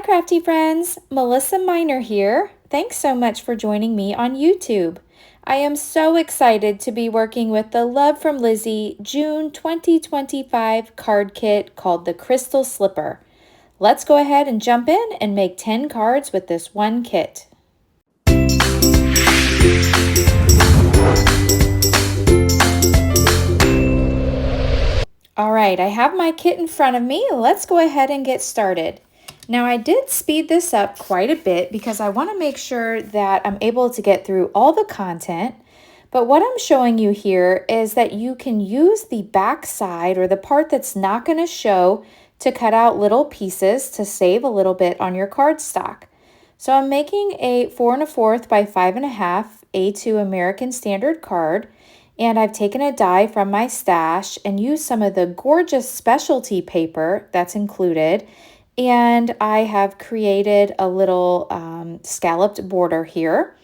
crafty friends, Melissa Miner here. Thanks so much for joining me on YouTube. I am so excited to be working with the Love from Lizi June 2025 card kit called the Crystal Slipper. Let's go ahead and jump in and make 10 cards with this one kit. All right, I have my kit in front of me. Let's go ahead and get started. Now I did speed this up quite a bit because I want to make sure that I'm able to get through all the content. But what I'm showing you here is that you can use the back side or the part that's not going to show to cut out little pieces to save a little bit on your cardstock. So I'm making a 4 1/4 by 5 1/2 A2 American Standard card. And I've taken a die from my stash and used some of the gorgeous specialty paper that's included. And I have created a little scalloped border here.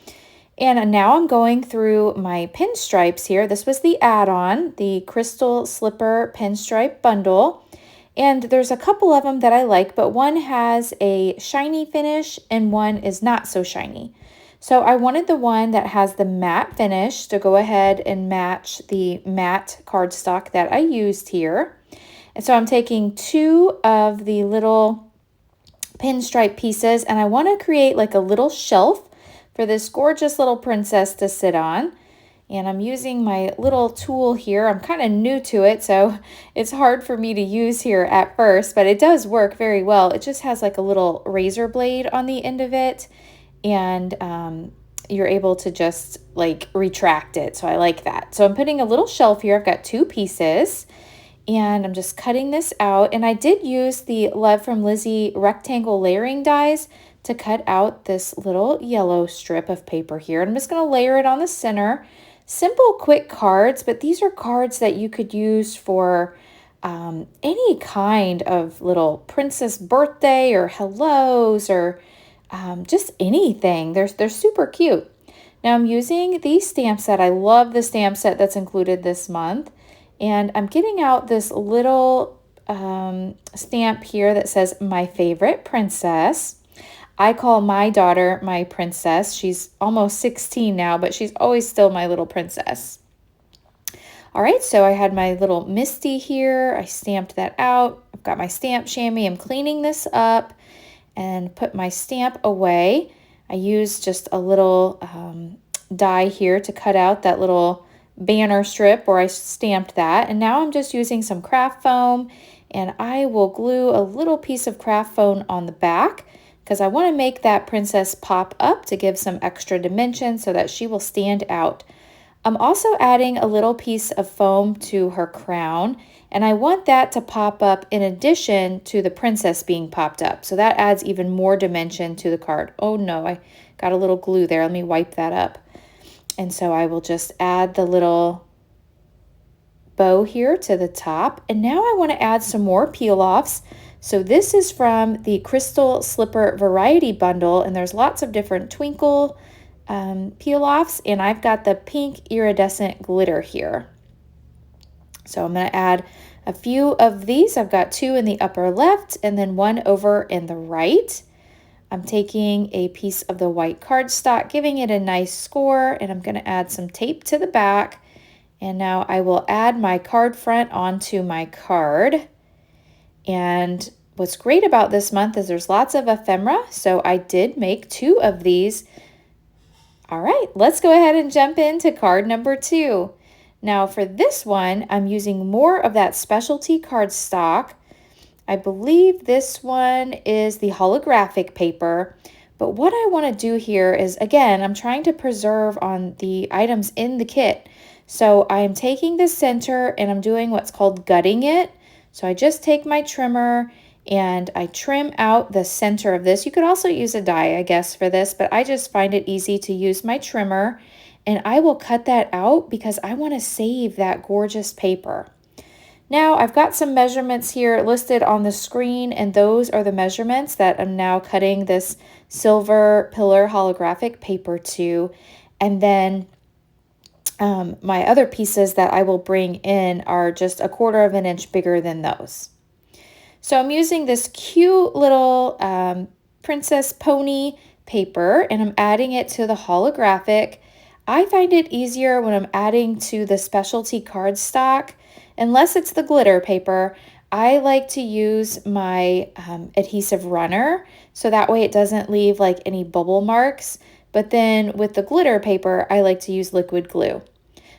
And now I'm going through my pinstripes here. This was the add-on, the Crystal Slipper Pinstripe Bundle. And there's a couple of them that I like, but one has a shiny finish and one is not so shiny. So I wanted the one that has the matte finish to go ahead and match the matte cardstock that I used here. And so I'm taking 2 of the little pinstripe pieces and I want to create like a little shelf for this gorgeous little princess to sit on. And I'm using my little tool here. I'm kind of new to it, so it's hard for me to use here at first, but it does work very well. It just has like a little razor blade on the end of it. And you're able to just like retract it. So I like that. So I'm putting a little shelf here. I've got 2 pieces and I'm just cutting this out. And I did use the Love from Lizi rectangle layering dies to cut out this little yellow strip of paper here. I'm just going to layer it on the center. Simple, quick cards, but these are cards that you could use for any kind of little princess birthday or hellos or just anything. They're super cute. Now I'm using the stamp set. I love the stamp set that's included this month. And I'm getting out this little stamp here that says my favorite princess. I call my daughter my princess. She's almost 16 now, but she's always still my little princess. All right, so I had my little Misty here. I stamped that out. I've got my stamp chamois. I'm cleaning this up and put my stamp away. I used just a little die here to cut out that little banner strip where I stamped that. And now I'm just using some craft foam and I will glue a little piece of craft foam on the back because I want to make that princess pop up to give some extra dimension so that she will stand out. I'm also adding a little piece of foam to her crown, and I want that to pop up in addition to the princess being popped up. So that adds even more dimension to the card. Oh no, I got a little glue there. Let me wipe that up. And so I will just add the little bow here to the top. And now I want to add some more peel-offs. So this is from the Crystal Slipper Variety Bundle, and there's lots of different twinkle peel-offs, and I've got the pink iridescent glitter here. So I'm going to add a few of these. I've got 2 in the upper left and then 1 over in the right. I'm taking a piece of the white cardstock, giving it a nice score, and I'm going to add some tape to the back. And now I will add my card front onto my card. And what's great about this month is there's lots of ephemera, so I did make 2 of these. All right, let's go ahead and jump into card number 2. Now for this one, I'm using more of that specialty cardstock. I believe this one is the holographic paper, but what I want to do here is, again, I'm trying to preserve on the items in the kit. So I'm taking the center and I'm doing what's called gutting it. So I just take my trimmer and I trim out the center of this. You could also use a die, I guess, for this, but I just find it easy to use my trimmer, and I will cut that out because I want to save that gorgeous paper. Now I've got some measurements here listed on the screen, and those are the measurements that I'm now cutting this silver pillar holographic paper to. And then my other pieces that I will bring in are just 1/4 of an inch bigger than those. So I'm using this cute little Princess Pony paper and I'm adding it to the holographic. I find it easier when I'm adding to the specialty cardstock, unless it's the glitter paper. I like to use my adhesive runner so that way it doesn't leave like any bubble marks. But then with the glitter paper, I like to use liquid glue.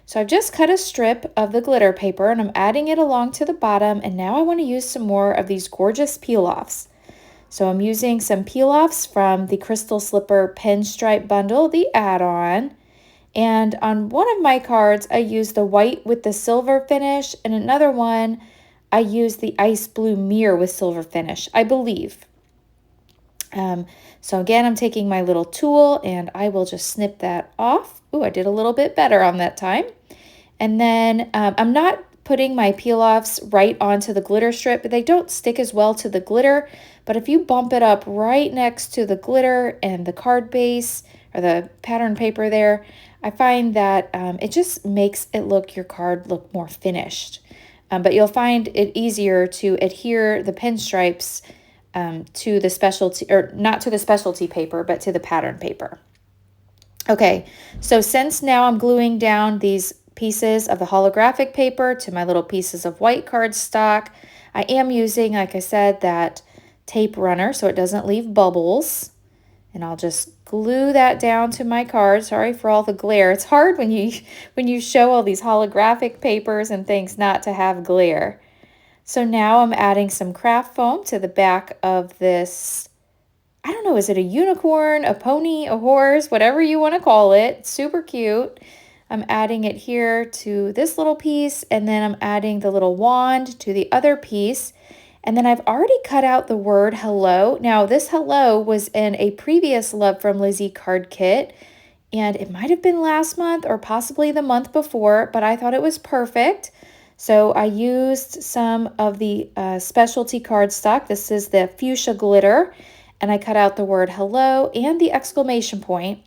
So I've just cut a strip of the glitter paper and I'm adding it along to the bottom, and now I want to use some more of these gorgeous peel-offs. So I'm using some peel-offs from the Crystal Slipper Pinstripe Bundle, the add-on. And on one of my cards, I used the white with the silver finish, and another one, I used the ice blue mirror with silver finish, I believe. So again, I'm taking my little tool and I will just snip that off. Ooh, I did a little bit better on that time. And then I'm not putting my peel-offs right onto the glitter strip, but they don't stick as well to the glitter. But if you bump it up right next to the glitter and the card base or the pattern paper there, I find that it just makes your card look more finished. But you'll find it easier to adhere the pinstripes to the specialty, or not to the specialty paper, but to the pattern paper. Okay, so since now I'm gluing down these pieces of the holographic paper to my little pieces of white cardstock, I am using, like I said, that tape runner so it doesn't leave bubbles. And I'll just glue that down to my card. Sorry for all the glare. It's hard when you show all these holographic papers and things not to have glare. So now I'm adding some craft foam to the back of this, I don't know, is it a unicorn, a pony, a horse, whatever you want to call it. It's super cute. I'm adding it here to this little piece, and then I'm adding the little wand to the other piece. And then I've already cut out the word hello. Now this hello was in a previous Love from Lizi card kit, and it might have been last month or possibly the month before, but I thought it was perfect. So I used some of the specialty cardstock. This is the fuchsia glitter, and I cut out the word hello and the exclamation point.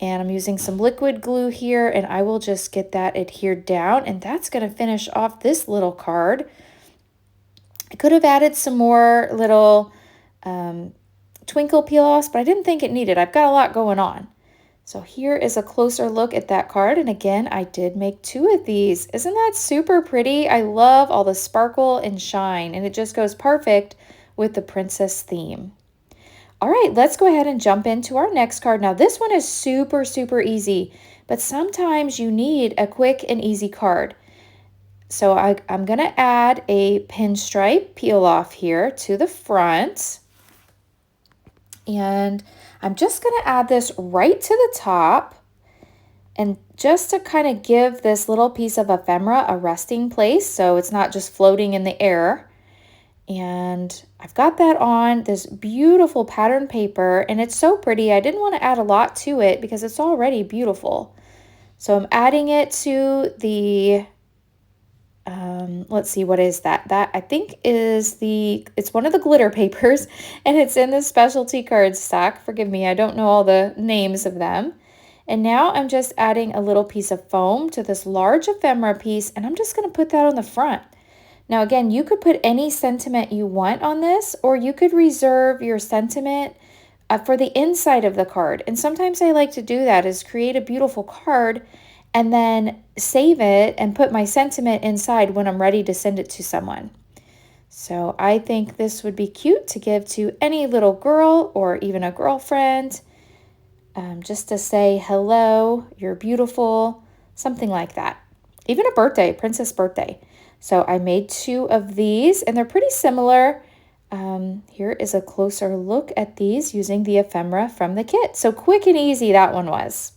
And I'm using some liquid glue here, and I will just get that adhered down, and that's going to finish off this little card. I could have added some more little twinkle peel-offs, but I didn't think it needed. I've got a lot going on. So here is a closer look at that card. And again, I did make 2 of these. Isn't that super pretty? I love all the sparkle and shine, and it just goes perfect with the princess theme. All right, let's go ahead and jump into our next card. Now this one is super, super easy, but sometimes you need a quick and easy card. So I'm going to add a pinstripe peel-off here to the front. And I'm just going to add this right to the top, and just to kind of give this little piece of ephemera a resting place so it's not just floating in the air. And I've got that on this beautiful pattern paper, and it's so pretty. I didn't want to add a lot to it because it's already beautiful. So I'm adding it to the let's see, what is that? That I think is it's one of the glitter papers, and it's in the specialty cardstock. Forgive me, I don't know all the names of them. And now I'm just adding a little piece of foam to this large ephemera piece, and I'm just going to put that on the front. Now again, you could put any sentiment you want on this, or you could reserve your sentiment for the inside of the card. And sometimes I like to do that, is create a beautiful card and then save it and put my sentiment inside when I'm ready to send it to someone. So I think this would be cute to give to any little girl or even a girlfriend, just to say hello, you're beautiful, something like that. Even a birthday, princess birthday. So I made 2 of these, and they're pretty similar. Here is a closer look at these using the ephemera from the kit. So quick and easy that one was.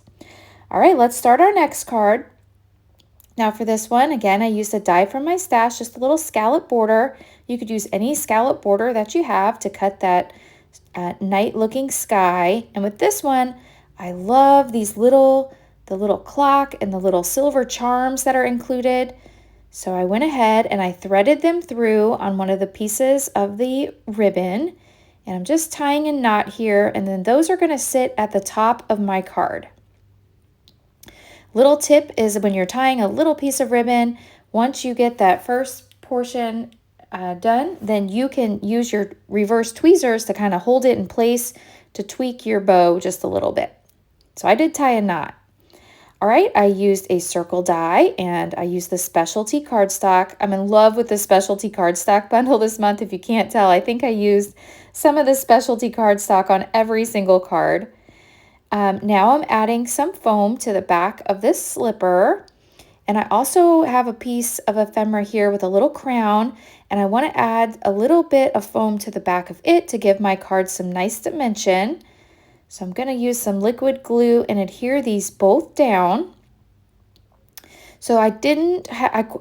All right, let's start our next card. Now for this one, again, I used a die from my stash, just a little scallop border. You could use any scallop border that you have to cut that night-looking sky. And with this one, I love the little clock and the little silver charms that are included. So I went ahead and I threaded them through on one of the pieces of the ribbon. And I'm just tying a knot here, and then those are going to sit at the top of my card. Little tip is when you're tying a little piece of ribbon, once you get that first portion done, then you can use your reverse tweezers to kind of hold it in place to tweak your bow just a little bit. So I did tie a knot. All right, I used a circle die and I used the specialty cardstock. I'm in love with the specialty cardstock bundle this month. If you can't tell, I think I used some of the specialty cardstock on every single card. Now I'm adding some foam to the back of this slipper. And I also have a piece of ephemera here with a little crown, and I want to add a little bit of foam to the back of it to give my card some nice dimension. So I'm going to use some liquid glue and adhere these both down. So I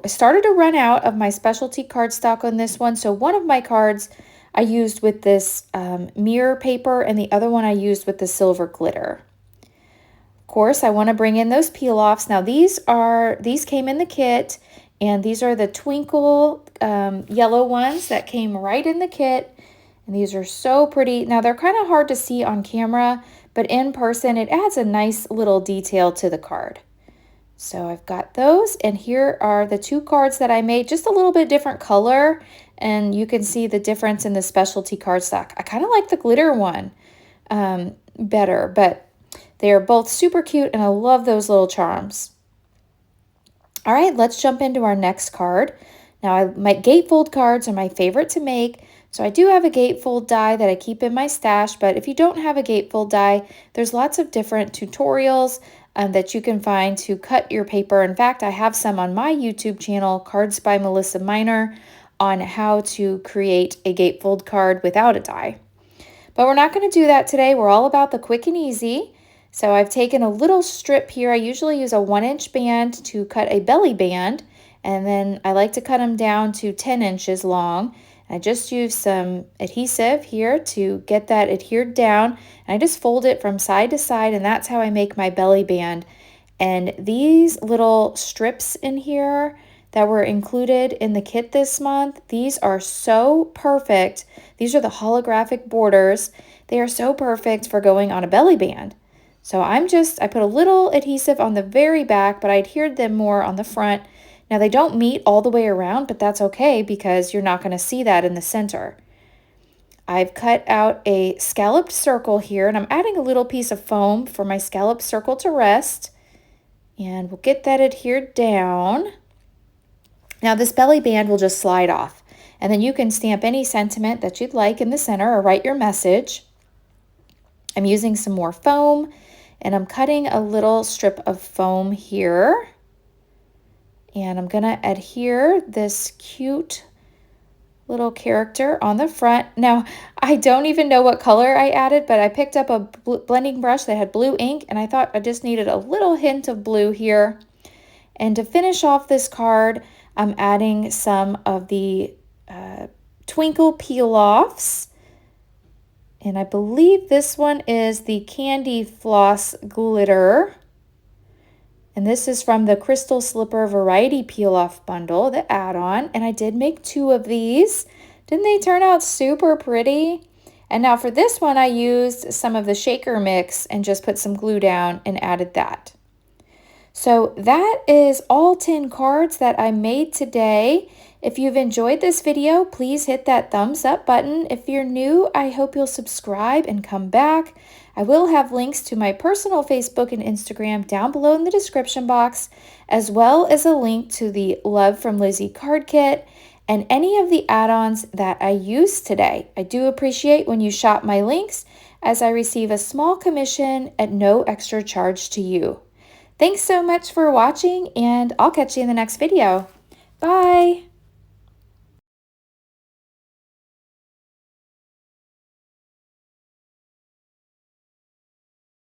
started to run out of my specialty cardstock on this one. So one of my cards I used with this mirror paper and the other one I used with the silver glitter. Of course, I want to bring in those peel-offs. Now these came in the kit, and these are the twinkle yellow ones that came right in the kit. And these are so pretty. Now they're kind of hard to see on camera, but in person it adds a nice little detail to the card. So I've got those, and here are the two cards that I made, just a little bit different color, and you can see the difference in the specialty cardstock. I kind of like the glitter one better, but they are both super cute, and I love those little charms. All right, let's jump into our next card. Now, my gatefold cards are my favorite to make, so I do have a gatefold die that I keep in my stash, but if you don't have a gatefold die, there's lots of different tutorials that you can find to cut your paper. In fact, I have some on my YouTube channel, Cards by Melissa Miner, on how to create a gatefold card without a die. But we're not going to do that today. We're all about the quick and easy. So I've taken a little strip here. I usually use a 1-inch band to cut a belly band, and then I like to cut them down to 10 inches long. I just use some adhesive here to get that adhered down, and I just fold it from side to side, and that's how I make my belly band. And these little strips in here that were included in the kit this month, these are so perfect. These are the holographic borders. They are so perfect for going on a belly band. So I put a little adhesive on the very back, but I adhered them more on the front. Now they don't meet all the way around, but that's okay because you're not going to see that in the center. I've cut out a scalloped circle here, and I'm adding a little piece of foam for my scalloped circle to rest. And we'll get that adhered down. Now this belly band will just slide off, and then you can stamp any sentiment that you'd like in the center or write your message. I'm using some more foam, and I'm cutting a little strip of foam here. And I'm going to adhere this cute little character on the front. Now, I don't even know what color I added, but I picked up a blending brush that had blue ink, and I thought I just needed a little hint of blue here. And to finish off this card, I'm adding some of the twinkle peel-offs. And I believe this one is the Candy Floss Glitter. And this is from the Crystal Slipper Variety Peel-Off Bundle, the add-on. And I did make 2 of these. Didn't they turn out super pretty? And now for this one, I used some of the shaker mix and just put some glue down and added that. So that is all 10 cards that I made today. If you've enjoyed this video, please hit that thumbs up button. If you're new, I hope you'll subscribe and come back. I will have links to my personal Facebook and Instagram down below in the description box, as well as a link to the Love from Lizi card kit and any of the add-ons that I used today. I do appreciate when you shop my links, as I receive a small commission at no extra charge to you. Thanks so much for watching, and I'll catch you in the next video. Bye!